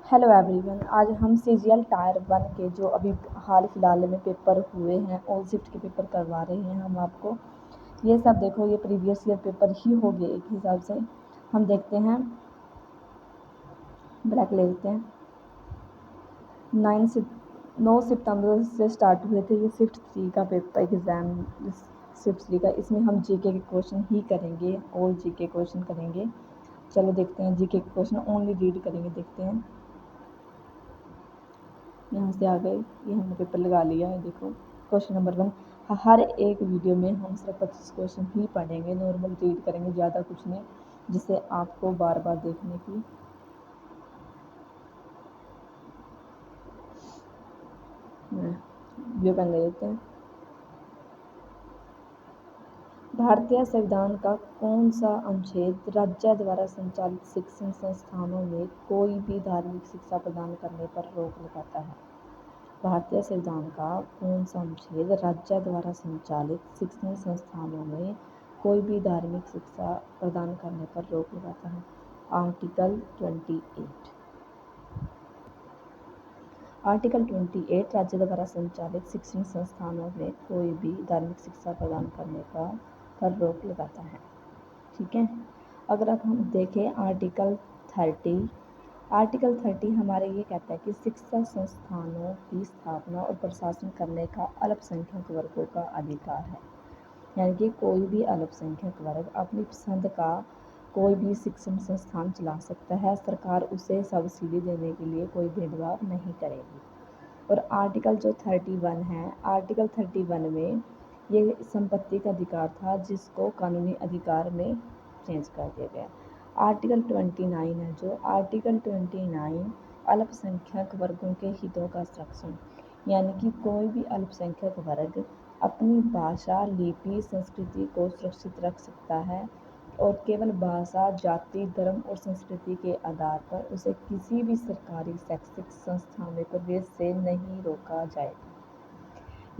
Hello everyone, आज हम CGL tyre 1 के जो अभी हाल फिलहाल में पेपर हुए हैं ऑल शिफ्ट के पेपर करवा रहे हैं हम आपको। ये सब देखो, ये प्रीवियस ईयर पेपर ही हो गए एक हिसाब से। हम देखते हैं, ब्लैक ले लेते हैं। 9 सितंबर से स्टार्ट हुए थे ये शिफ्ट 3 का पेपर एग्ज़ाम। शिफ्ट 3 का, इसमें हम जीके के क्वेश्चन ही करेंगे, ऑल जीके क्वेश्चन करेंगे। चलो देखते हैं, जीके के क्वेश्चन ओनली रीड करेंगे। देखते हैं, यहाँ से आ गए, ये हमने पेपर लगा लिया है। देखो क्वेश्चन नंबर 1, हर एक वीडियो में हम सिर्फ 25 क्वेश्चन ही पढ़ेंगे, नॉर्मल रीड करेंगे, ज़्यादा कुछ नहीं, जिससे आपको बार बार देखने की व्यू पेन ले लेते हैं। भारतीय संविधान का कौन सा अनुच्छेद राज्य द्वारा संचालित शिक्षण संस्थानों में कोई भी धार्मिक शिक्षा प्रदान करने पर रोक लगाता है? भारतीय संविधान का कौन सा अनुच्छेद राज्य द्वारा संचालित शिक्षण संस्थानों में कोई भी धार्मिक शिक्षा प्रदान करने पर रोक लगाता है? आर्टिकल 28। आर्टिकल 28 राज्य द्वारा संचालित शिक्षण संस्थानों में कोई भी धार्मिक शिक्षा प्रदान करने पर रोक लगाता है। ठीक है। अगर अब हम देखें आर्टिकल 30 हमारे ये कहता है कि शिक्षा संस्थानों की स्थापना और प्रशासन करने का अल्पसंख्यक वर्गों का अधिकार है। यानी कि कोई भी अल्पसंख्यक वर्ग अपनी पसंद का कोई भी शिक्षण संस्थान चला सकता है, सरकार उसे सब्सिडी देने के लिए कोई भेदभाव नहीं करेगी। और आर्टिकल जो 31 है, आर्टिकल 31 में ये संपत्ति का अधिकार था, जिसको कानूनी अधिकार में चेंज कर दिया गया। आर्टिकल 29 है, जो आर्टिकल 29 अल्पसंख्यक वर्गों के हितों का संरक्षण, यानी कि कोई भी अल्पसंख्यक वर्ग अपनी भाषा, लिपि, संस्कृति को सुरक्षित रख सकता है और केवल भाषा, जाति, धर्म और संस्कृति के आधार पर उसे किसी भी सरकारी शैक्षिक संस्था में प्रवेश से नहीं रोका जाएगा।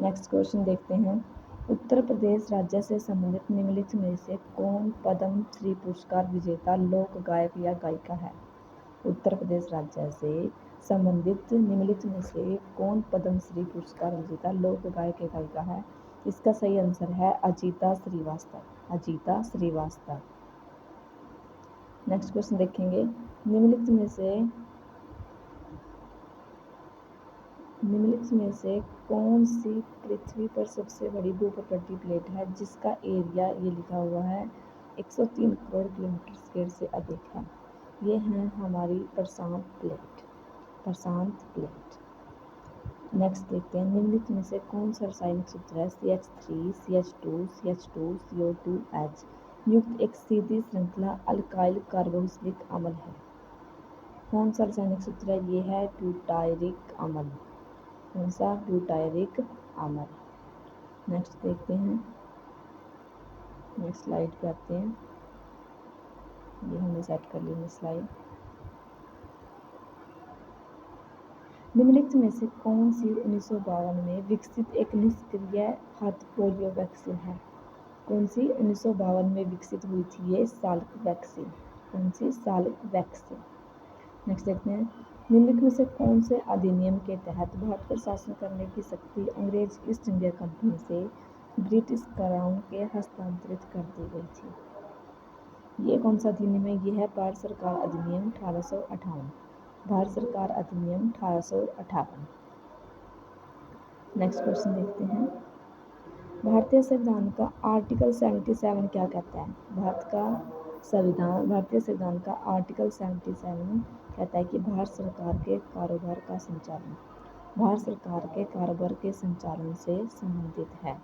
नेक्स्ट क्वेश्चन देखते हैं। उत्तर प्रदेश राज्य से संबंधित निम्नलिखित में से कौन पद्म श्री पुरस्कार विजेता लोक गायक या गायिका है? उत्तर प्रदेश राज्य से संबंधित निम्नलिखित में से कौन पद्म श्री पुरस्कार विजेता लोक गायक या गायिका है? इसका सही आंसर है अजीता श्रीवास्तव। अजीता श्रीवास्तव। नेक्स्ट क्वेश्चन देखेंगे। निम्नलिखित में से कौन सी पृथ्वी पर सबसे बड़ी भूप्रकृति प्लेट है जिसका एरिया, ये लिखा हुआ है, 103 करोड़ किलोमीटर स्क्वायर से अधिक है? ये है हमारी प्रशांत प्लेट। नेक्स्ट देखते हैं। निम्नलिखित में से कौन सा रासायनिक सूत्र है CH3, CH2, CH2, CO2H युक्त एक सीधी श्रृंखला अल्काइल कार्बोक्सिलिक अम्ल है? कौन सा रासायनिक सूत्र है? ये है ब्यूटायरिक अम्ल। कौन सा? ब्यूटायरिक अम्ल। नेक्स्ट देखते हैं, नेक्स्ट स्लाइड पे आते हैं। ये हमने सेट कर ली स्लाइड। निम्नलिखित में से कौन सी 1952 में विकसित एक निष्क्रिय हाथ पोलियो वैक्सीन है? कौन सी 1952 में विकसित हुई थी ये साल्क वैक्सीन? कौन सी? Salk vaccine. नेक्स्ट देखते हैं। निम्नलिखित में से कौन से अधिनियम के तहत भारत पर शासन करने की शक्ति अंग्रेज ईस्ट इंडिया कंपनी से ब्रिटिश क्राउन के हस्तांतरित कर दी गई थी? ये कौन सा अधिनियम है? ये है भारत सरकार अधिनियम 1858। भारत सरकार अधिनियम 1858। नेक्स्ट क्वेश्चन देखते हैं। भारतीय संविधान का आर्टिकल 77 क्या कहता है? भारतीय संविधान का आर्टिकल 77 कहता है कि भारत सरकार के कारोबार का संचालन भारत सरकार के कारोबार के संचालन से संबंधित है।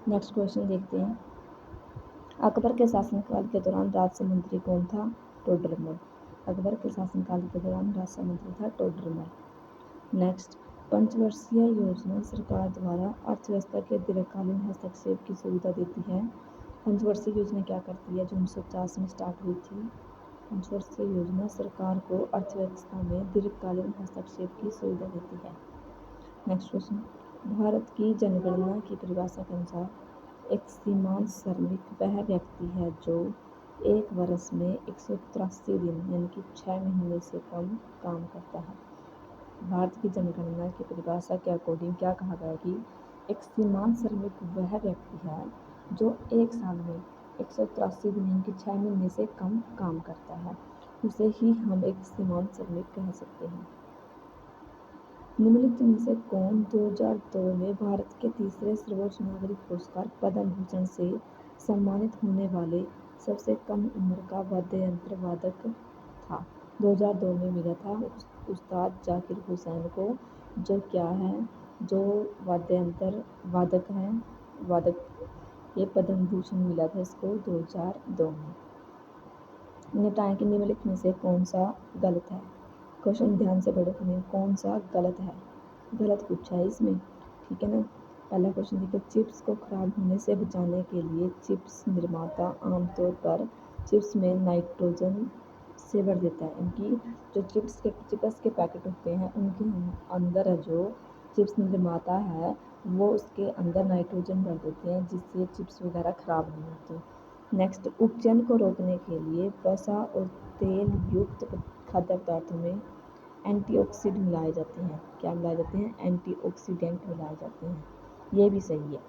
नेक्स्ट क्वेश्चन देखते हैं। अकबर के शासनकाल के दौरान राजस्व मंत्री कौन था? टोडरमल। अकबर के शासनकाल के दौरान राजस्व मंत्री था टोडरमल। नेक्स्ट, पंचवर्षीय योजना सरकार द्वारा अर्थव्यवस्था के दीर्घकालीन हस्तक्षेप की सुविधा देती है। पंचवर्षीय योजना क्या करती है? जो 1950 में स्टार्ट हुई थी। पंचवर्षीय योजना सरकार को अर्थव्यवस्था में दीर्घकालीन हस्तक्षेप की सुविधा देती है। नेक्स्ट क्वेश्चन, भारत की जनगणना की परिभाषा के अनुसार एक सीमांत श्रमिक वह व्यक्ति है जो एक वर्ष में 183 दिन यानी कि 6 महीने से कम काम करता है। भारत की जनगणना की परिभाषा के अकॉर्डिंग क्या कहा गया कि एक सीमांत श्रमिक वह व्यक्ति है जो एक साल में 183 दिन यानी कि 6 महीने से कम काम करता है, उसे ही हम एक सीमांत श्रमिक कह सकते हैं। निम्नलिखित में से कौन 2002 में भारत के तीसरे सर्वोच्च नागरिक पुरस्कार पद्म भूषण से सम्मानित होने वाले सबसे कम उम्र का वाद्य यंत्र वादक था? 2002 में मिला था उस्ताद जाकिर हुसैन को, जो क्या है, जो वाद्य यंत्र वादक हैं, ये पद्म भूषण मिला था इसको 2002 में। निपटाएं कि निम्नलिखित में से कौन सा गलत है। क्वेश्चन ध्यान से पढ़ो, कौन सा गलत है, गलत पूछा है इसमें, ठीक है ना। पहला क्वेश्चन देखिए, चिप्स को खराब होने से बचाने के लिए चिप्स निर्माता आमतौर पर चिप्स में नाइट्रोजन से भर देता है। इनकी जो चिप्स के पैकेट होते हैं उनके अंदर जो चिप्स निर्माता है वो उसके अंदर नाइट्रोजन भर देते हैं जिससे चिप्स वगैरह खराब नहीं होती। नेक्स्ट, उपचयन को रोकने के लिए वसा और तेल युक्त खाद्य पदार्थों में एंटीऑक्सीडेंट मिलाए जाते हैं। क्या मिलाए जाते हैं? एंटीऑक्सीडेंट मिलाए जाते हैं, ये भी सही है।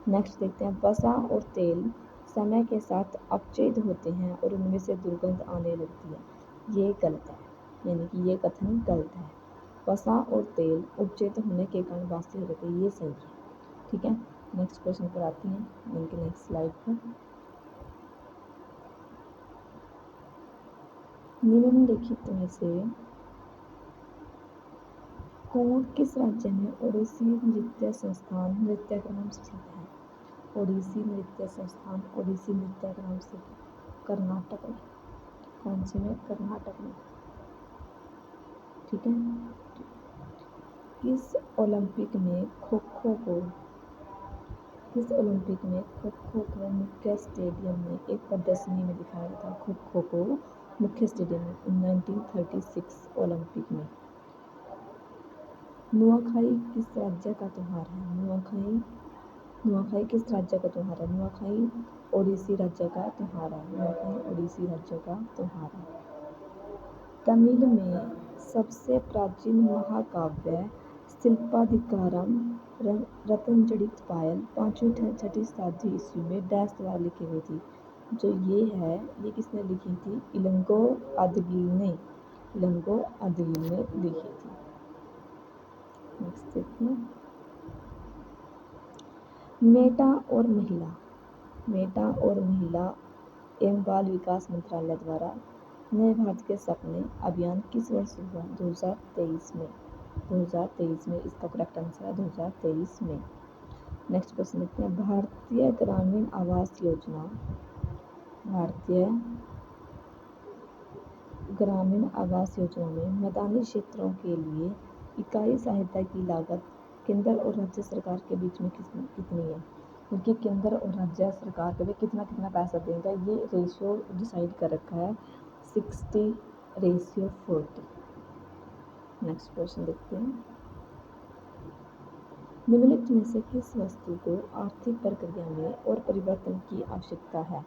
नेक्स्ट देखते हैं, वसा और तेल समय के साथ अपचयित होते हैं और उनमें से दुर्गंध आने लगती है। ये गलत है, यानी कि ये कथन गलत है। वसा और तेल उपचयित होने के कारण बासी हो जाते हैं, ये सही है, ठीक है। नेक्स्ट क्वेश्चन पर आती हैं, इनके नेक्स्ट स्लाइड पर। निम्नलिखित में से कौन किस राज्य में ओडिसी नृत्य संस्थान नृत्यग्राम स्थित है? ओडिसी नृत्य संस्थान ओडिसी नृत्यग्राम स्थित कर्नाटक में। कौन से में? कर्नाटक में, ठीक है। किस ओलंपिक में खो खो को मुख्य स्टेडियम में एक प्रदर्शनी में दिखाया था? खो खो को मुख्य स्टेडियम में 1936 ओलंपिक में। नुआखाई किस राज्य का त्योहार है? नुआखाई किस राज्य का त्योहार है? नुआखाई ओडिसी राज्य का त्योहार है। नुआखाई ओडिसी राज्य का त्योहार है। तमिल में सबसे प्राचीन महाकाव्य शिल्पाधिकारम रत्नजड़ित पायल 5वीं-6वीं शताब्दी ईस्वी में डैश द्वारा लिखी गई थी। जो ये है, ये किसने लिखी थी? इलंगो अदगिल ने लिखी थी। नेक्स्ट देखते हैं, मेटा और महिला एवं बाल विकास मंत्रालय द्वारा नए भारत के सपने अभियान किस वर्ष हुआ? 2023 में। 2023 में इसका करेक्ट आंसर है 2023 में। नेक्स्ट क्वेश्चन देखते हैं, भारतीय ग्रामीण आवास योजना में मैदानी क्षेत्रों के लिए इकाई सहायता की लागत केंद्र और राज्य सरकार के बीच में कितनी है? क्योंकि केंद्र और राज्य सरकार के भी कितना पैसा देगा, ये रेशियो डिसाइड कर रखा है 60:40। नेक्स्ट क्वेश्चन देखते हैं, निम्नलिखित में से किस वस्तु को आर्थिक प्रक्रिया में और परिवर्तन की आवश्यकता है?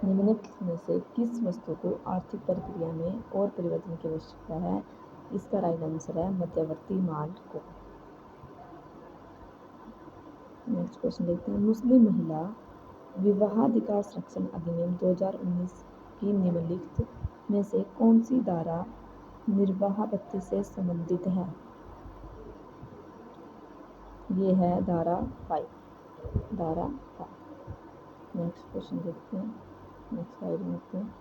निम्नलिखित में से किस वस्तु को आर्थिक प्रक्रिया में और परिवर्तन की आवश्यकता है? इसका राइट आंसर है मध्यवर्ती माल को। नेक्स्ट क्वेश्चन देखते हैं, मुस्लिम महिला विवाहाधिकार संरक्षण अधिनियम 2019 की निम्नलिखित में से कौन सी धारा निर्वाह भत्ते से संबंधित है? ये है धारा 5। नेक्स्ट क्वेश्चन देखते हैं, नेक्स्ट स्लाइड में देखते हैं।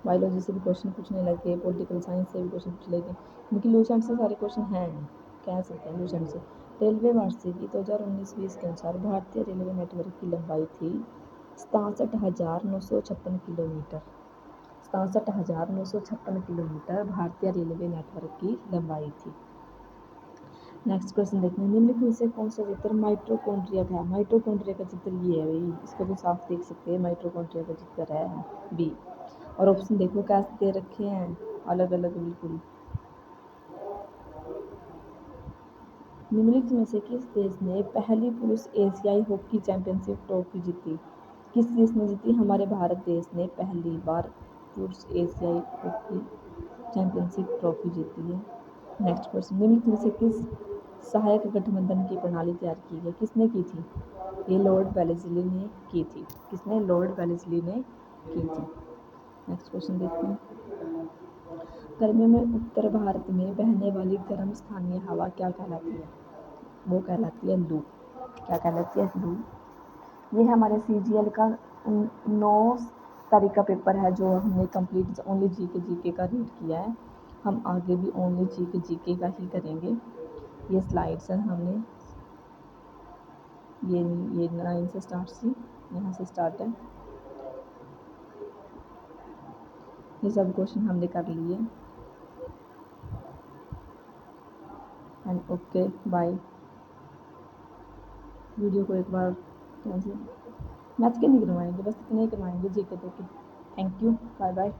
बायोलॉजी से भी क्वेश्चन पूछने लगे, पॉलिटिकल साइंस से भी क्वेश्चन पूछ लगे, लेकिन लूज एंड से सारे क्वेश्चन हैं, कह सकते हैं लूज एंड से। रेलवे वार्षिकी 2019-20 के अनुसार भारतीय रेलवे नेटवर्क की लंबाई थी 67,956 किलोमीटर। 67,956 किलोमीटर भारतीय रेलवे नेटवर्क की लंबाई थी। नेक्स्ट क्वेश्चन देखते हैं, निम्नलिखित में से कौन सा चित्र माइटोकॉन्ड्रिया का है? माइटोकॉन्ड्रिया का चित्र ये है भाई, इसको भी साफ देख सकते हैं, माइटोकॉन्ड्रिया का चित्र है बी। और ऑप्शन देखो कैसे दे रखे हैं, अलग अलग बिल्कुल। निम्नलिखित में से किस देश ने पहली पुरुष एशियाई हॉकी चैंपियनशिप ट्रॉफी जीती? किस देश ने जीती? हमारे भारत देश ने पहली बार पुरुष एशियाई हॉकी चैंपियनशिप ट्रॉफी जीती है। नेक्स्ट क्वेश्चन, निम्नलिखित में से किस सहायक गठबंधन की प्रणाली तैयार की है? किसने की थी? ये लॉर्ड वेलेस्ली ने की थी। किसने? लॉर्ड वेलेस्ली ने की थी। नेक्स्ट क्वेश्चन देखते हैं, गर्मियों में उत्तर भारत में बहने वाली गर्म स्थानीय हवा क्या कहलाती है? वो कहलाती है लू। क्या कहलाती है? लू। ये हमारे CGL का 9 तारीख का पेपर है जो हमने कंप्लीट ओनली जीके का रीड किया है। हम आगे भी ओनली जीके का ही करेंगे। ये स्लाइड्स हैं, हमने ये 9 से स्टार्ट थी, यहाँ से स्टार्ट है। ये सब क्वेश्चन हमने कर लिए। And okay bye. वीडियो को एक बार कैंसिल, मैथ के नहीं करवाएंगे, बस इतने ही करवाएंगे जीके के। Thank you, bye bye.